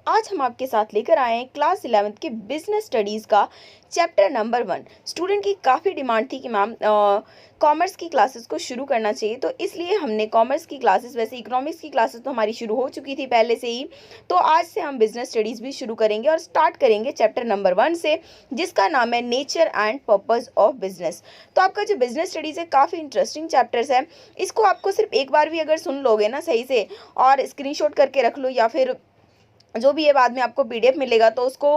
आज हम आपके साथ लेकर आए हैं क्लास 11th के बिजनेस स्टडीज़ का चैप्टर नंबर 1। स्टूडेंट की काफ़ी डिमांड थी कि मैम कॉमर्स की क्लासेस को शुरू करना चाहिए, तो इसलिए हमने कॉमर्स की क्लासेस, वैसे इकोनॉमिक्स की क्लासेस तो हमारी शुरू हो चुकी थी पहले से ही। तो आज से हम बिजनेस स्टडीज़ भी शुरू करेंगे और स्टार्ट करेंगे चैप्टर नंबर 1 से, जिसका नाम है nature and purpose of business. तो आपका जो बिजनेस स्टडीज़ है काफ़ी इंटरेस्टिंग चैप्टर्स है। इसको आपको सिर्फ एक बार भी अगर सुन लोगे ना सही से और स्क्रीनशॉट करके रख लो, या फिर जो भी है बाद में आपको पीडीएफ मिलेगा तो उसको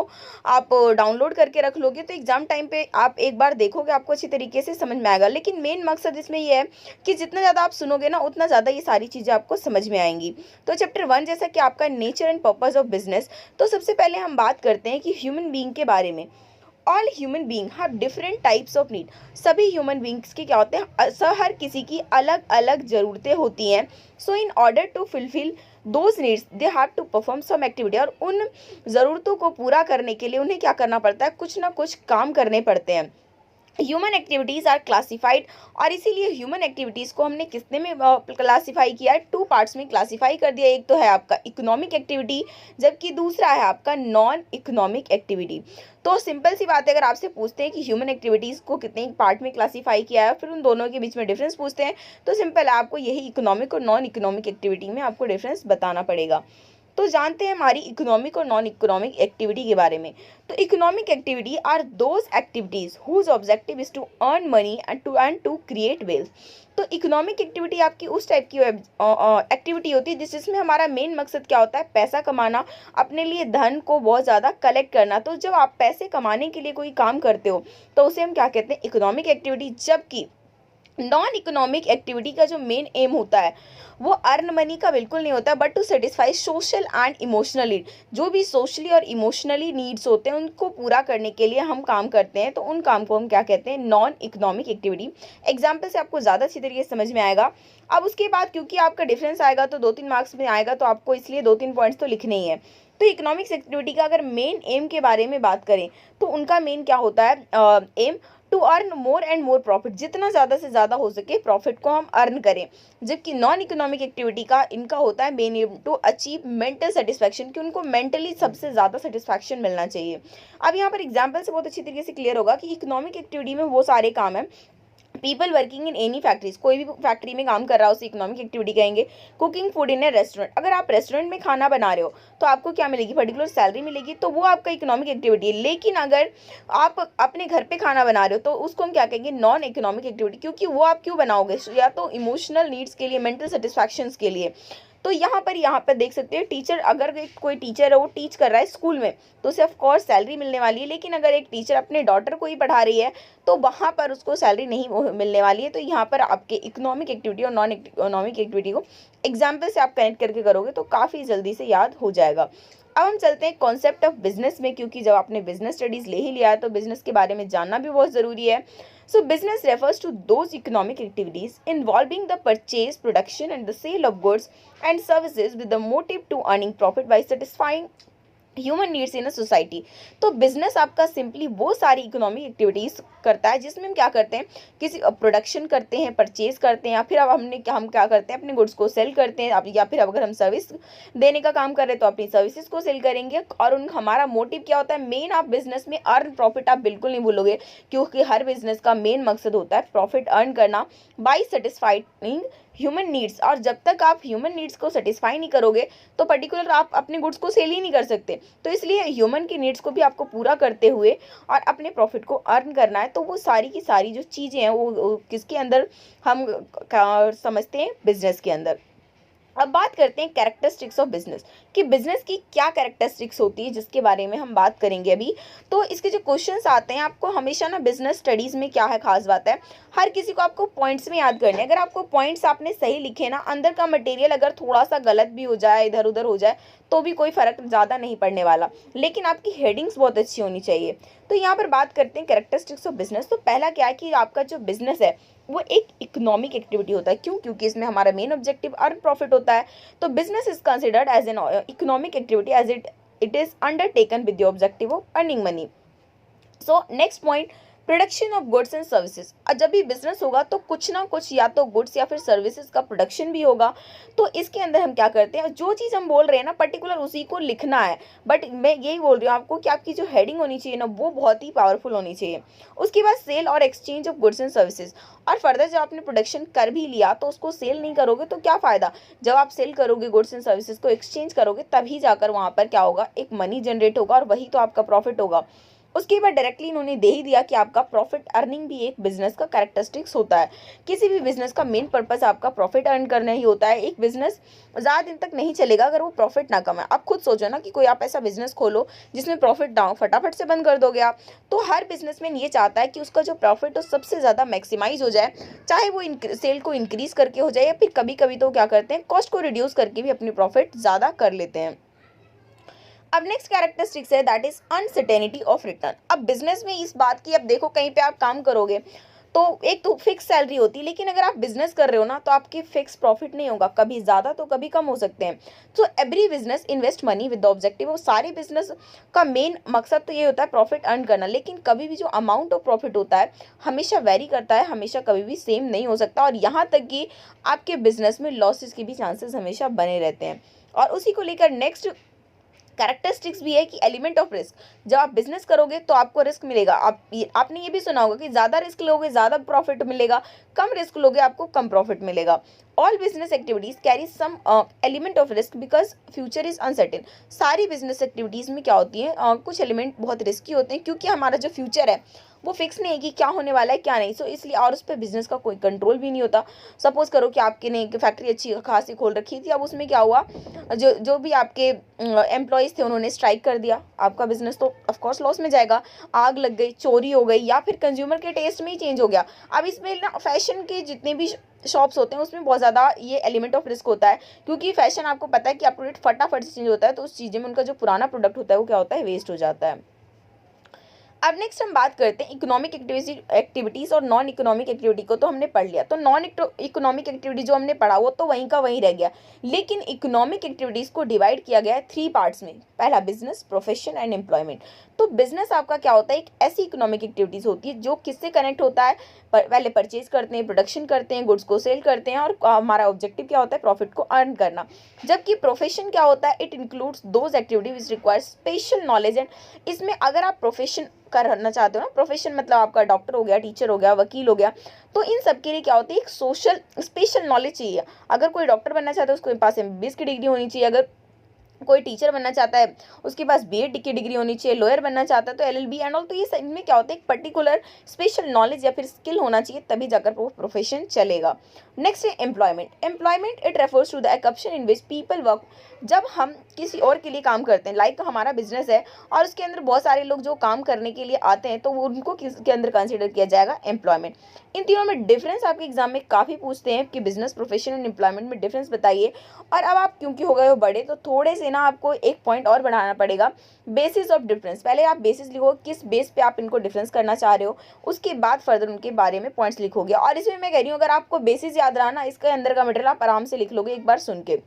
आप डाउनलोड करके रख लोगे, तो एग्जाम टाइम पे आप एक बार देखोगे आपको अच्छी तरीके से समझ में आएगा। लेकिन मेन मकसद इसमें ये है कि जितना ज़्यादा आप सुनोगे ना उतना ज़्यादा ये सारी चीज़ें आपको समझ में आएंगी। तो चैप्टर 1 जैसा कि आपका nature and purpose of business, तो सबसे पहले हम बात करते हैं कि ह्यूमन बीइंग के बारे में। All human being have different types of need. सभी ह्यूमन बींग्स के क्या होते हैं, हर किसी की अलग अलग ज़रूरतें होती हैं। So in order to fulfil those needs they have to perform some activity. और उन ज़रूरतों को पूरा करने के लिए उन्हें क्या करना पड़ता है, कुछ ना कुछ काम करने पड़ते हैं। ह्यूमन एक्टिविटीज़ आर क्लासिफाइड, और इसीलिए ह्यूमन एक्टिविटीज़ को हमने कितने में क्लासीफाई किया है, 2 पार्ट्स में क्लासीफाई कर दिया। एक तो है आपका इकोनॉमिक एक्टिविटी, जबकि दूसरा है आपका नॉन इकोनॉमिक एक्टिविटी। तो सिंपल सी बात है, अगर आपसे पूछते हैं कि ह्यूमन एक्टिविटीज़ को कितने पार्ट में क्लासीफाई किया है, फिर उन दोनों के बीच में डिफरेंस पूछते हैं, तो सिंपल है, आपको यही इकोनॉमिक और नॉन इकोनॉमिक एक्टिविटी में आपको डिफरेंस बताना पड़ेगा। तो जानते हैं हमारी इकोनॉमिक और नॉन इकोनॉमिक एक्टिविटी के बारे में। तो economic activity are those activities whose objective is to earn money and to create wealth. तो इकोनॉमिक एक्टिविटी आपकी उस टाइप की एक्टिविटी होती है जिसमें हमारा मेन मकसद क्या होता है, पैसा कमाना, अपने लिए धन को बहुत ज़्यादा कलेक्ट करना। तो जब आप पैसे कमाने के लिए कोई काम करते हो तो उसे हम क्या कहते हैं, इकोनॉमिक एक्टिविटी। जबकि नॉन इकोनॉमिक एक्टिविटी का जो मेन एम होता है वो अर्न मनी का बिल्कुल नहीं होता, but to satisfy social and emotional need. जो भी सोशली और इमोशनली नीड्स होते हैं उनको पूरा करने के लिए हम काम करते हैं, तो उन काम को हम क्या कहते हैं, नॉन इकोनॉमिक एक्टिविटी। एग्जाम्पल से आपको ज़्यादा अच्छी तरीके से समझ में आएगा। अब उसके बाद क्योंकि आपका डिफरेंस आएगा तो 2-3 मार्क्स में आएगा, तो आपको इसलिए 2-3 पॉइंट्स तो लिखने ही है। तो इकोनॉमिक्स एक्टिविटी का अगर मेन एम के बारे में बात करें तो उनका मेन क्या होता है, aim to earn more and more profit. जितना ज़्यादा से ज़्यादा हो सके प्रॉफिट को हम अर्न करें। जबकि नॉन इकोनॉमिक एक्टिविटी का इनका होता है main aim to achieve mental satisfaction, कि उनको मेंटली सबसे ज़्यादा सेटिस्फैक्शन मिलना चाहिए। अब यहाँ पर एग्जाम्पल से बहुत अच्छी तरीके से क्लियर होगा कि इकोनॉमिक एक्टिविटी में वो सारे काम हैं, people working in any factories, कोई भी फैक्ट्री में काम कर रहा हो उसे इकोनॉमिक एक्टिविटी कहेंगे। Cooking food in A restaurant, अगर आप रेस्टोरेंट में खाना बना रहे हो तो आपको क्या मिलेगी, पर्टिकुलर सैलरी मिलेगी, तो वो आपका इकोनॉमिक एक्टिविटी है। लेकिन अगर आप अपने घर पे खाना बना रहे हो तो उसको हम क्या कहेंगे, नॉन इकोनॉमिक एक्टिविटी, क्योंकि वो आप क्यों बनाओगे, या तो इमोशनल नीड्स के लिए, मेंटल सेटिस्फैक्शंस के लिए। तो यहाँ पर देख सकते हैं, टीचर, अगर कोई टीचर है वो टीच कर रहा है स्कूल में तो उसे ऑफकोर्स सैलरी मिलने वाली है। लेकिन अगर एक टीचर अपने डॉटर को ही पढ़ा रही है तो वहाँ पर उसको सैलरी नहीं मिलने वाली है। तो यहाँ पर आपके इकोनॉमिक एक्टिविटी और नॉन इकोनॉमिक एक्टिविटी को एग्जाम्पल से आप कनेक्ट करके करोगे तो काफ़ी जल्दी से याद हो जाएगा। अब हम चलते हैं कॉन्सेप्ट ऑफ बिजनेस में, क्योंकि जब आपने बिजनेस स्टडीज़ ले ही लिया है तो बिजनेस के बारे में जानना भी बहुत ज़रूरी है। So business refers to those economic activities involving the purchase, production and the sale of goods and services with the motive to earning profit by satisfying human needs in a society. तो business आपका simply वो सारी economic activities करता है जिसमें हम क्या करते हैं, किसी प्रोडक्शन करते हैं, परचेज करते हैं, या फिर अब हम क्या करते हैं, अपने गुड्स को सेल करते हैं। अब या फिर अगर हम सर्विस देने का काम कर रहे हैं तो अपनी सर्विसेज को सेल करेंगे। और हमारा मोटिव क्या होता है, मेन आप बिजनेस में अर्न प्रॉफिट आप बिल्कुल नहीं भूलोगे, क्योंकि हर बिजनेस का मेन मकसद होता है प्रॉफिट अर्न करना बाई सेटिस्फाइंग ह्यूमन नीड्स। और जब तक आप ह्यूमन नीड्स को सेटिस्फाई नहीं करोगे तो पर्टिकुलर आप अपने गुड्स को सेल ही नहीं कर सकते। तो इसलिए ह्यूमन की नीड्स को भी आपको पूरा करते हुए और अपने प्रॉफिट को अर्न करना है। तो वो सारी की सारी जो चीज़ें हैं वो किसके अंदर हम समझते हैं, बिजनेस के अंदर। अब बात करते हैं कैरेक्टरिस्टिक्स ऑफ बिजनेस, कि बिजनेस की क्या कैरेक्टरिस्टिक्स होती है, जिसके बारे में हम बात करेंगे अभी। तो इसके जो क्वेश्चंस आते हैं, आपको हमेशा ना बिजनेस स्टडीज़ में क्या है खास बात है, हर किसी को आपको पॉइंट्स में याद करने। अगर आपको पॉइंट्स आपने सही लिखे ना, अंदर का मटेरियल अगर थोड़ा सा गलत भी हो जाए, इधर उधर हो जाए, तो भी कोई फ़र्क ज़्यादा नहीं पड़ने वाला, लेकिन आपकी हेडिंग्स बहुत अच्छी होनी चाहिए। तो यहाँ पर बात करते हैं कैरेक्टरिस्टिक्स ऑफ बिजनेस। तो पहला क्या है कि आपका जो बिजनेस है वो एक इकोनॉमिक एक्टिविटी होता है। क्यों? क्योंकि इसमें हमारा मेन ऑब्जेक्टिव अर्न प्रॉफिट होता है। तो business is considered as an economic activity as it is undertaken with the objective of earning money. So next point, production of goods and services. और जब भी बिजनेस होगा तो कुछ ना कुछ या तो गुड्स या फिर सर्विसेज का प्रोडक्शन भी होगा। तो इसके अंदर हम क्या करते हैं, जो चीज़ हम बोल रहे हैं ना पर्टिकुलर उसी को लिखना है। बट मैं यही बोल रही हूँ आपको कि आपकी जो हेडिंग होनी चाहिए ना वो बहुत ही पावरफुल होनी चाहिए। उसके बाद सेल और exchange of goods and services. और फर्दर जब आपने प्रोडक्शन कर भी लिया तो उसको सेल नहीं करोगे तो क्या फ़ायदा। जब आप सेल करोगे गुड्स एंड सर्विसेज को एक्सचेंज करोगे तभी जाकर वहाँ पर क्या होगा, एक मनी जनरेट होगा और वही तो आपका प्रॉफिट होगा। उसके बाद डायरेक्टली इन्होंने दे ही दिया कि आपका प्रॉफिट अर्निंग भी एक बिजनेस का कैरेक्टरिस्टिक्स होता है। किसी भी बिजनेस का मेन पर्पस आपका प्रॉफिट अर्न करना ही होता है। एक बिजनेस ज़्यादा दिन तक नहीं चलेगा अगर वो प्रॉफिट ना कमाए। आप खुद सोचो ना कि कोई आप ऐसा बिजनेस खोलो जिसमें प्रॉफिट ना हो, फटाफट से बंद कर दोगे आप। तो हर बिजनेसमैन ये चाहता है कि उसका जो प्रॉफिट हो सबसे ज़्यादा मैक्सिमाइज हो जाए, चाहे वो सेल को इंक्रीज करके हो जाए या फिर कभी कभी तो क्या करते हैं कॉस्ट को रिड्यूस करके भी अपनी प्रॉफिट ज़्यादा कर लेते हैं। अब नेक्स्ट कैरेक्टरिस्टिक्स है that is uncertainty of return. अब बिजनेस में इस बात की, अब देखो कहीं पे आप काम करोगे तो एक तो फिक्स सैलरी होती है, लेकिन अगर आप बिजनेस कर रहे हो ना तो आपकी फिक्स प्रॉफिट नहीं होगा, कभी ज़्यादा तो कभी कम हो सकते हैं। तो every business invest money with the objective. वो सारे बिजनेस का मेन मकसद तो ये होता है प्रॉफिट अर्न करना, लेकिन कभी भी जो अमाउंट ऑफ प्रॉफिट होता है हमेशा वेरी करता है, हमेशा कभी भी सेम नहीं हो सकता। और यहाँ तक कि आपके बिजनेस में लॉसेस के भी चांसेस हमेशा बने रहते हैं। और उसी को लेकर नेक्स्ट कैरेक्टरिस्टिक्स भी है कि एलिमेंट ऑफ रिस्क। जब आप बिजनेस करोगे तो आपको रिस्क मिलेगा। आपने ये भी सुना होगा कि ज़्यादा रिस्क लोगे ज़्यादा प्रॉफिट मिलेगा, कम रिस्क लोगे आपको कम प्रॉफिट मिलेगा। All business activities carry some element of risk because future is uncertain. सारी बिजनेस एक्टिविटीज़ में क्या होती है, कुछ एलिमेंट बहुत रिस्की होते हैं क्योंकि हमारा जो फ्यूचर है वो फिक्स नहीं है कि क्या होने वाला है क्या नहीं। सो इसलिए और उस पर बिजनेस का कोई कंट्रोल भी नहीं होता। सपोज करो कि आपके ने एक फैक्ट्री अच्छी खासी खोल रखी थी, अब उसमें क्या हुआ, जो जो भी आपके एम्प्लॉयज़ थे उन्होंने स्ट्राइक कर दिया, आपका बिजनेस तो ऑफकोर्स लॉस में जाएगा। आग लग गई, चोरी हो गई, या फिर कंज्यूमर के टेस्ट में ही चेंज हो गया। अब इसमें ना फैशन के जितने भी शॉप्स होते हैं उसमें बहुत ज़्यादा ये एलिमेंट ऑफ रिस्क होता है, क्योंकि फैशन आपको पता है कि आप प्रोडक्ट फटाफट से चेंज होता है, तो उस चीज़ें में उनका जो पुराना प्रोडक्ट होता है वो क्या होता है, वेस्ट हो जाता है। अब नेक्स्ट हम बात करते हैं इकोनॉमिक एक्टिविटीज़ और नॉन इकोनॉमिक एक्टिविटी को तो हमने पढ़ लिया। तो नॉन इकोनॉमिक एक्टिविटी जो हमने पढ़ा वो तो वहीं का वहीं रह गया, लेकिन इकोनॉमिक एक्टिविटीज़ को डिवाइड किया गया है 3 पार्ट्स में। पहला बिजनेस, प्रोफेशन एंड एम्प्लॉयमेंट। तो बिजनेस आपका क्या होता है, एक ऐसी इकोनॉमिक एक्टिविटीज़ होती है जो किससे कनेक्ट होता है, पहले परचेज करते हैं, प्रोडक्शन करते हैं, गुड्स को सेल करते हैं, और हमारा ऑब्जेक्टिव क्या होता है, प्रॉफिट को अर्न करना। जबकि प्रोफेशन क्या होता है, it includes those activity which require special knowledge. And इसमें अगर आप प्रोफेशन करना चाहते हो ना, प्रोफेशन मतलब आपका डॉक्टर हो गया, टीचर हो गया, वकील हो गया, तो इन सब के लिए क्या होती है, एक सोशल स्पेशल नॉलेज चाहिए। अगर कोई डॉक्टर बनना चाहता है उसके पास MBBS की डिग्री होनी चाहिए, अगर कोई टीचर बनना चाहता है उसके पास B.Ed की डिग्री होनी चाहिए, लॉयर बनना चाहता है तो LLB एंड ऑल। तो ये इनमें क्या होता है, एक पर्टिकुलर स्पेशल नॉलेज या फिर स्किल होना चाहिए, तभी जाकर वो प्रोफेशन चलेगा। नेक्स्ट है employment. Employment it refers to the occupation in which people work. जब हम किसी और के लिए काम करते हैं, लाइक हमारा बिजनेस है और उसके अंदर बहुत सारे लोग जो काम करने के लिए आते हैं, तो वो उनको किसके अंदर कंसिडर किया जाएगा, एम्प्लॉयमेंट। इन तीनों में डिफरेंस आपके एग्जाम में काफ़ी पूछते हैं कि बिजनेस, प्रोफेशन एंड एम्प्लॉयमेंट में डिफरेंस बताइए। और अब आप क्योंकि हो गए हो बड़े तो थोड़े से ना आपको एक पॉइंट और बढ़ाना पड़ेगा, बेसिस ऑफ डिफरेंस। पहले आप बेसिस लिखो, किस बेस पे आप इनको डिफरेंस करना चाह रहे हो, उसके बाद फर्दर उनके बारे में पॉइंट्स लिखोगे। और इसमें मैं कह रही हूँ अगर आपको बेसिस याद रहा ना, इसके अंदर का मटेरियल आप आराम से लिख लोगे एक बार सुन के।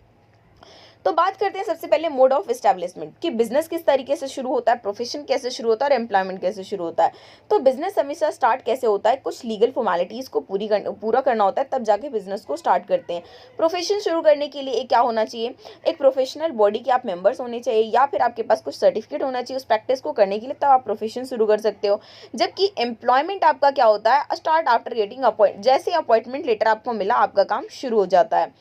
तो बात करते हैं सबसे पहले मोड ऑफ एस्टैब्लिशमेंट, कि बिजनेस किस तरीके से शुरू होता है, प्रोफेशन कैसे शुरू होता है और एम्प्लॉयमेंट कैसे शुरू होता है। तो बिजनेस हमेशा स्टार्ट कैसे होता है, कुछ लीगल फॉर्मेलिटीज़ को पूरा करना होता है, तब जाके बिजनेस को स्टार्ट करते हैं। प्रोफेशन शुरू करने के लिए क्या होना चाहिए, एक प्रोफेशनल बॉडी के आप मेंबर्स होने चाहिए, या फिर आपके पास कुछ सर्टिफिकेट होना चाहिए उस प्रैक्टिस को करने के लिए, तब आप प्रोफेशन शुरू कर सकते हो। जबकि एम्प्लॉयमेंट आपका क्या होता है, स्टार्ट आफ्टर गेटिंग अपॉइंट, जैसे अपॉइंटमेंट लेटर आपको मिला आपका काम शुरू हो जाता है।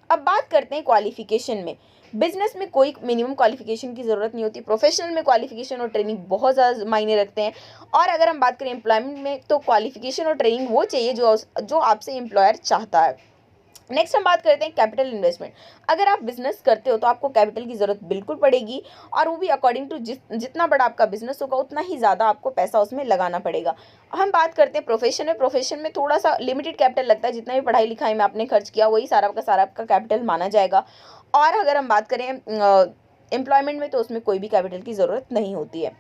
अब बात करते हैं क्वालिफिकेशन में। बिजनेस में कोई मिनिमम क्वालिफिकेशन की ज़रूरत नहीं होती, प्रोफेशनल में क्वालिफिकेशन और ट्रेनिंग बहुत ज़्यादा मायने रखते हैं। और अगर हम बात करें एम्प्लॉयमेंट में, तो क्वालिफिकेशन और ट्रेनिंग वो चाहिए जो आपसे एम्प्लॉयर चाहता है। नेक्स्ट हम बात करते हैं कैपिटल इन्वेस्टमेंट। अगर आप बिजनेस करते हो तो आपको कैपिटल की ज़रूरत बिल्कुल पड़ेगी, और वो भी अकॉर्डिंग टू जितना बड़ा आपका बिजनेस होगा उतना ही ज़्यादा आपको पैसा उसमें लगाना पड़ेगा। हम बात करते हैं प्रोफेशन में। प्रोफेशन में थोड़ा सा लिमिटेड कैपिटल लगता है, जितना भी पढ़ाई लिखाई में आपने खर्च किया वही सारा का सारा आपका कैपिटल माना जाएगा। और अगर हम बात करें एम्प्लॉयमेंट में, तो उसमें कोई भी कैपिटल की ज़रूरत नहीं होती है।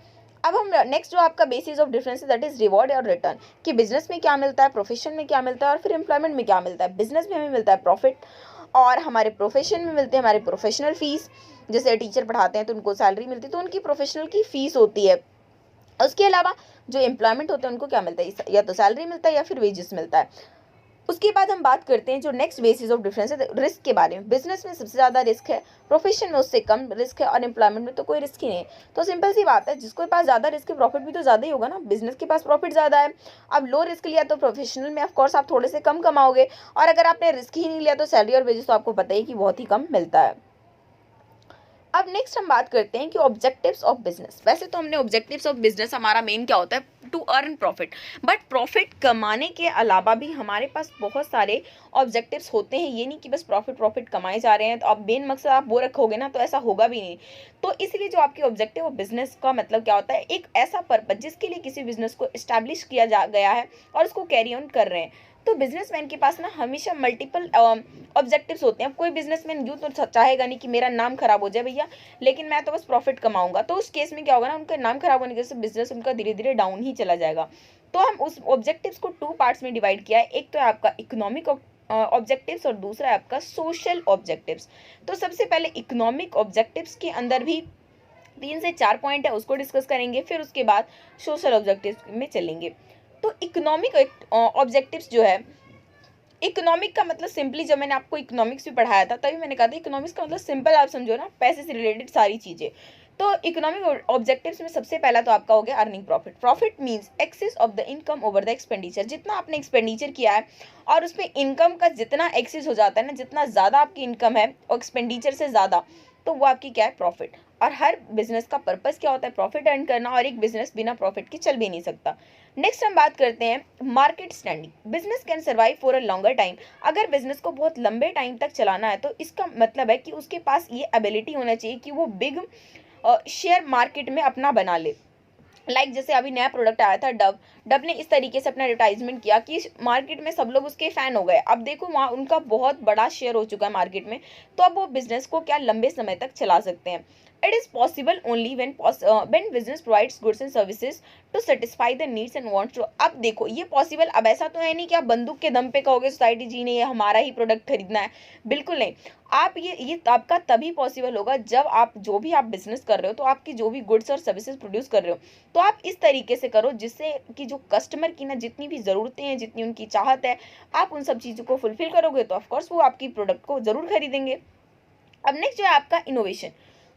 अब हम नेक्स्ट जो आपका बेसिस ऑफ डिफरेंस है दैट इज रिवॉर्ड और रिटर्न, कि बिजनेस में क्या मिलता है, प्रोफेशन में क्या मिलता है और फिर एम्प्लॉयमेंट में क्या मिलता है। बिजनेस में हमें मिलता है प्रॉफिट, और हमारे प्रोफेशन में मिलते हैं हमारे प्रोफेशनल फीस। जैसे टीचर पढ़ाते हैं तो उनको सैलरी मिलती है, तो उनकी प्रोफेशनल की फ़ीस होती है। उसके अलावा जो एम्प्लॉयमेंट होते हैं उनको क्या मिलता है, या तो सैलरी मिलता है या फिर वेजेस मिलता है। उसके बाद हम बात करते हैं जो नेक्स्ट बेसिस ऑफ डिफरेंस है रिस्क के बारे में। बिजनेस में सबसे ज़्यादा रिस्क है, प्रोफेशन में उससे कम रिस्क है, और एम्प्लॉयमेंट में तो कोई रिस्क ही नहीं है। तो सिंपल सी बात है, जिसके पास ज़्यादा रिस्क है प्रॉफिट भी तो ज़्यादा ही होगा ना। बिजनेस के पास प्रॉफिट ज़्यादा है। अब लो रिस्क लिया तो प्रोफेशनल में ऑफकोर्स आप थोड़े से कम कमाओगे, और अगर आपने रिस्क ही नहीं लिया तो सैलरी और वेजेस तो आपको पता ही कि बहुत ही कम मिलता है। अब नेक्स्ट हम बात करते हैं कि ऑब्जेक्टिव्स ऑफ बिजनेस। वैसे तो हमने ऑब्जेक्टिव्स ऑफ बिजनेस, हमारा मेन क्या होता है, to earn profit. But profit कमाने के अलावा भी हमारे पास बहुत सारे ऑब्जेक्टिव्स होते हैं। ये नहीं कि बस प्रॉफिट प्रॉफिट कमाए जा रहे हैं तो अब मेन मकसद आप वो रखोगे ना तो ऐसा होगा भी नहीं। तो इसलिए जो आपके ऑब्जेक्टिव ऑफ बिजनेस का मतलब क्या होता है, एक ऐसा पर्पज जिसके लिए किसी बिजनेस को इस्टेब्लिश किया जा गया है और उसको कैरी ऑन कर रहे हैं। तो बिजनेसमैन के पास ना हमेशा मल्टीपल ऑब्जेक्टिव्स होते हैं। अब कोई बिजनेसमैन यूँ तो चाहेगा नहीं कि मेरा नाम खराब हो जाए भैया, लेकिन मैं तो बस प्रॉफिट कमाऊंगा। तो उस केस में क्या होगा ना, उनका नाम खराब होने की वजह से बिजनेस उनका धीरे धीरे डाउन ही चला जाएगा। तो हम उस ऑब्जेक्टिव्स को 2 पार्ट्स में डिवाइड किया है। एक तो है आपका इकोनॉमिक ऑब्जेक्टिव्स और दूसरा है आपका सोशल ऑब्जेक्टिव्स। तो सबसे पहले इकोनॉमिक ऑब्जेक्टिव्स के अंदर भी 3 से 4 पॉइंट है, उसको डिस्कस करेंगे। फिर उसके बाद सोशल ऑब्जेक्टिव्स में चलेंगे। तो इकोनॉमिक ऑब्जेक्टिव्स जो है, इकोनॉमिक का मतलब सिंपली, जब मैंने आपको इकोनॉमिक्स भी पढ़ाया था तभी मैंने कहा था इकोनॉमिक्स का मतलब सिंपल आप समझो ना, पैसे से रिलेटेड सारी चीज़ें। तो इकोनॉमिक ऑब्जेक्टिव्स में सबसे पहला तो आपका हो गया earning profit. Profit means excess of the income over the expenditure. जितना आपने एक्सपेंडिचर किया है और उसमें इनकम का जितना एक्सेस हो जाता है ना, जितना ज़्यादा आपकी इनकम है और एक्सपेंडिचर से ज़्यादा, तो वो आपकी क्या है, प्रॉफिट। और हर बिजनेस का पर्पस क्या होता है, प्रॉफिट अर्न करना, और एक बिजनेस बिना प्रॉफिट के चल भी नहीं सकता। नेक्स्ट हम बात करते हैं market standing. Business can survive for a longer time. अगर बिजनेस को बहुत लंबे टाइम तक चलाना है तो इसका मतलब है कि उसके पास ये एबिलिटी होना चाहिए कि वो बिग शेयर मार्केट में अपना बना ले। जैसे अभी नया प्रोडक्ट आया था डव ने इस तरीके से अपना एडवर्टाइजमेंट किया कि मार्केट में सब लोग उसके फैन हो गए। अब देखो वहाँ उनका बहुत बड़ा शेयर हो चुका है मार्केट में, तो अब वो बिजनेस को क्या लंबे समय तक चला सकते हैं। It is possible only when business provides goods and services to satisfy the needs and wants to. अब देखो ये पॉसिबल, अब ऐसा तो है नहीं कि आप बंदूक के दम पे कहोगे सोसाइटी जी ने ये हमारा ही प्रोडक्ट खरीदना है, बिल्कुल नहीं। आप ये आपका तभी पॉसिबल होगा जब आप जो भी आप बिजनेस कर रहे हो, तो आपकी जो भी गुड्स और सर्विसेज प्रोड्यूस कर रहे हो, तो आप इस तरीके से करो जिससे कि जो कस्टमर की ना जितनी भी ज़रूरतें हैं, जितनी उनकी चाहत है, आप उन सब चीज़ों को फुलफिल करोगे तो ऑफकोर्स वो आपकी प्रोडक्ट को ज़रूर खरीदेंगे। अब नेक्स्ट जो है आपका इनोवेशन।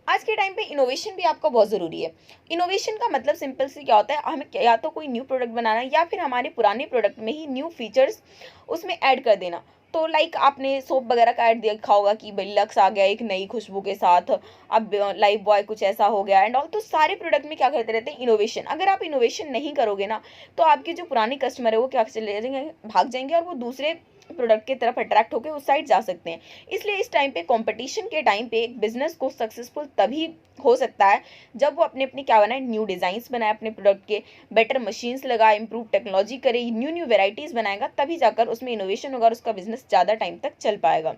आज के टाइम पे इनोवेशन भी आपका बहुत ज़रूरी है। इनोवेशन का मतलब सिंपल से क्या होता है, हमें या तो कोई न्यू प्रोडक्ट बनाना है या फिर हमारे पुराने प्रोडक्ट में ही न्यू फीचर्स उसमें ऐड कर देना। तो आपने सोप वगैरह का ऐड देखा होगा कि भाई लक्स आ गया एक नई खुशबू के साथ, अब लाइफ बॉय कुछ ऐसा हो गया एंड ऑल। तो सारे प्रोडक्ट में क्या करते रहते हैं, इनोवेशन। अगर आप इनोवेशन नहीं करोगे ना, तो आपके जो पुराने कस्टमर है वो क्या चले जाएंगे, भाग जाएंगे, और वो दूसरे प्रोडक्ट की तरफ अट्रैक्ट होकर उस साइड जा सकते हैं। इसलिए इस टाइम पे कंपटीशन के टाइम पे एक बिजनेस को सक्सेसफुल तभी हो सकता है जब वो अपने क्या बनाए, न्यू डिज़ाइंस बनाए अपने प्रोडक्ट के, बेटर मशीन्स लगाए, इंप्रूव टेक्नोलॉजी करे, न्यू वेराइटीज़ बनाएगा, तभी जाकर उसमें इनोवेशन होगा और उसका बिजनेस ज़्यादा टाइम तक चल पाएगा।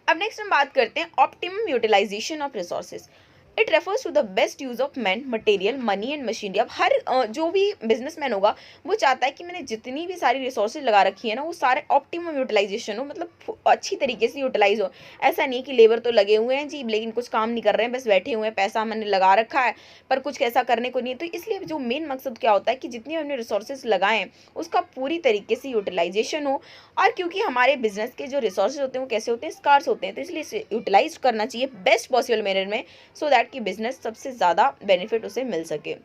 अब नेक्स्ट हम बात करते हैं optimum utilisation of resources. It refers to the best use of man, material, money and machinery. अब हर जो भी बिजनेसमैन होगा वो चाहता है कि मैंने जितनी भी सारी रिसोर्सेज लगा रखी है ना, वो सारे ऑप्टिमम यूटिलाइजेशन हो, मतलब अच्छी तरीके से यूटिलाइज हो। ऐसा नहीं कि लेबर तो लगे हुए हैं जी लेकिन कुछ काम नहीं कर रहे हैं, बस बैठे हुए हैं, पैसा मैंने लगा रखा है पर कुछ ऐसा करने को नहीं है। तो इसलिए जो मेन मकसद क्या होता है कि जितनी हमने रिसोर्सेज लगाए हैं उसका पूरी तरीके से यूटिलाइजेशन हो। और क्योंकि हमारे बिजनेस के जो रिसोर्सेज होते हैं वो कैसे होते हैं, स्कार्स होते हैं, तो इसलिए इसे यूटिलाइज करना चाहिए बेस्ट पॉसिबल मैनर में, सो दैट कि बिजनेस सबसे ज़्यादा बेनिफिट उसे मिल सके।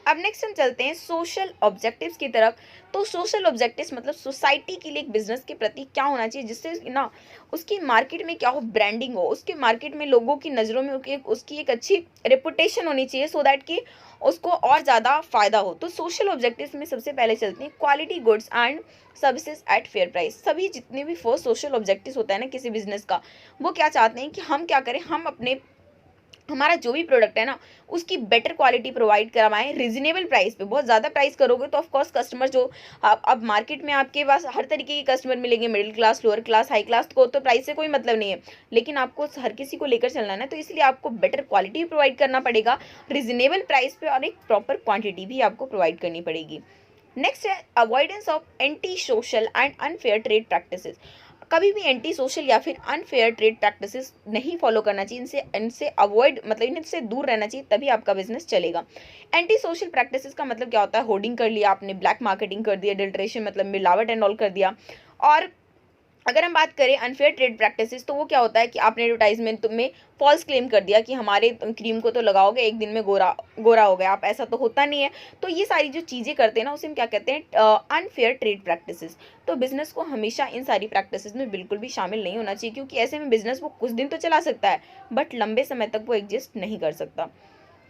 अब नेक्स्ट हम चलते हैं सोशल ऑब्जेक्टिव्स की तरफ। तो सोशल ऑब्जेक्टिव्स मतलब सोसाइटी के लिए एक बिजनेस के प्रति क्या होना चाहिए जिससे ना उसकी मार्केट में क्या हो, ब्रांडिंग हो, उसके मार्केट में लोगों की नज़रों में उसकी एक अच्छी रेपुटेशन होनी चाहिए, सो दैट कि उसको और ज़्यादा फायदा हो। तो सोशल ऑब्जेक्टिव्स में सबसे पहले चलते हैं quality goods and services at fair price. सभी जितने भी फर्स्ट सोशल ऑब्जेक्टिव्स होता है ना किसी बिजनेस का, वो क्या चाहते हैं कि हम क्या करें, हम हमारा जो भी प्रोडक्ट है ना उसकी बेटर क्वालिटी प्रोवाइड करवाएं रिजनेबल प्राइस पे। बहुत ज़्यादा प्राइस करोगे तो ऑफकोर्स कस्टमर जो अब मार्केट में आपके पास हर तरीके के कस्टमर मिलेंगे, middle class, lower class, high class को, तो प्राइस से कोई मतलब नहीं है, लेकिन आपको हर किसी को लेकर चलना है ना, तो इसलिए आपको बेटर क्वालिटी प्रोवाइड करना पड़ेगा रिजनेबल प्राइस पे, और एक प्रॉपर क्वान्टिटी भी आपको प्रोवाइड करनी पड़ेगी। नेक्स्ट है avoidance of anti social and unfair trade practices. कभी भी एंटी सोशल या फिर अनफेयर ट्रेड प्रैक्टिसेस नहीं फॉलो करना चाहिए, इनसे अवॉइड मतलब इनसे दूर रहना चाहिए, तभी आपका बिजनेस चलेगा। एंटी सोशल प्रैक्टिसेस का मतलब क्या होता है? होर्डिंग कर लिया आपने, ब्लैक मार्केटिंग कर दिया, एडल्ट्रेशन मतलब मिलावट एंड ऑल कर दिया। और अगर हम बात करें अनफेयर ट्रेड प्रैक्टिसेस, तो वो क्या होता है कि आपने एडवर्टाइजमेंट में फॉल्स क्लेम कर दिया कि हमारे क्रीम को तो लगाओगे एक दिन में गोरा गोरा हो गया आप, ऐसा तो होता नहीं है। तो ये सारी जो चीज़ें करते हैं ना, उसे हम क्या कहते हैं? Unfair trade practices. तो बिजनेस को हमेशा इन सारी प्रैक्टिसेस में बिल्कुल भी शामिल नहीं होना चाहिए, क्योंकि ऐसे में बिजनेस वो कुछ दिन तो चला सकता है बट लंबे समय तक वो एग्जिस्ट नहीं कर सकता।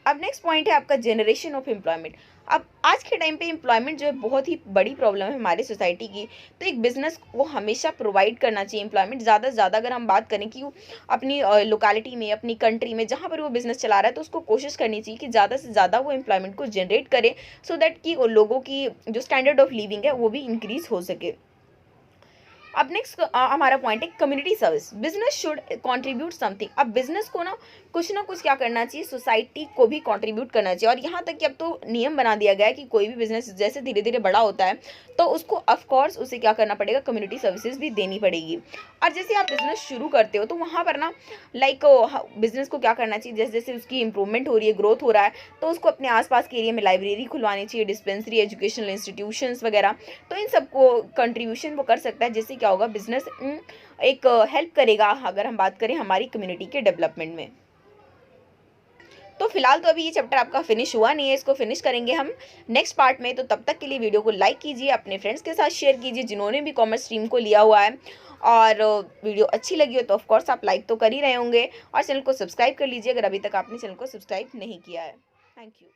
अब नेक्स्ट पॉइंट है आपका जनरेशन ऑफ एम्प्लॉयमेंट। अब आज के टाइम पे एम्प्लॉयमेंट जो है बहुत ही बड़ी प्रॉब्लम है हमारी सोसाइटी की। तो एक बिजनेस को हमेशा प्रोवाइड करना चाहिए एम्प्लॉयमेंट ज़्यादा से ज़्यादा। अगर हम बात करें कि वो अपनी लोकेलिटी में, अपनी कंट्री में जहाँ पर वो बिजनेस चला रहा है, तो उसको कोशिश करनी चाहिए कि ज़्यादा से ज़्यादा वो एम्प्लॉयमेंट को जनरेट करे, सो दैट कि लोगों की जो स्टैंडर्ड ऑफ लिविंग है वो भी इंक्रीज हो सके। अब नेक्स्ट हमारा पॉइंट है community service. Business should contribute something. अब बिजनेस को ना कुछ क्या करना चाहिए? सोसाइटी को भी कंट्रीब्यूट करना चाहिए। और यहाँ तक कि अब तो नियम बना दिया गया है कि कोई भी बिजनेस जैसे धीरे धीरे बड़ा होता है तो उसको ऑफकोर्स उसे क्या करना पड़ेगा? कम्युनिटी सर्विसेज भी देनी पड़ेगी। और जैसे आप बिजनेस शुरू करते हो तो वहाँ पर ना लाइक बिजनेस को क्या करना चाहिए? जैसे जैसे उसकी इंप्रूवमेंट हो रही है, ग्रोथ हो रहा है, तो उसको अपने आसपास के एरिया में लाइब्रेरी खुलवानी चाहिए, डिस्पेंसरी, एजुकेशनल इंस्टीट्यूशंस वगैरह। तो इन सबको कंट्रीब्यूशन वो कर सकता है, जिससे क्या होगा? बिजनेस एक हेल्प करेगा अगर हम बात करें हमारी कम्युनिटी के डेवलपमेंट में। तो फिलहाल तो अभी ये चैप्टर आपका फिनिश हुआ नहीं है, इसको फिनिश करेंगे हम नेक्स्ट पार्ट में। तो तब तक के लिए वीडियो को लाइक कीजिए, अपने फ्रेंड्स के साथ शेयर कीजिए जिन्होंने भी कॉमर्स स्ट्रीम को लिया हुआ है। और वीडियो अच्छी लगी हो तो ऑफकोर्स आप लाइक तो कर ही रहे होंगे, और चैनल को सब्सक्राइब कर लीजिए अगर अभी तक आपने चैनल को सब्सक्राइब नहीं किया है। Thank you.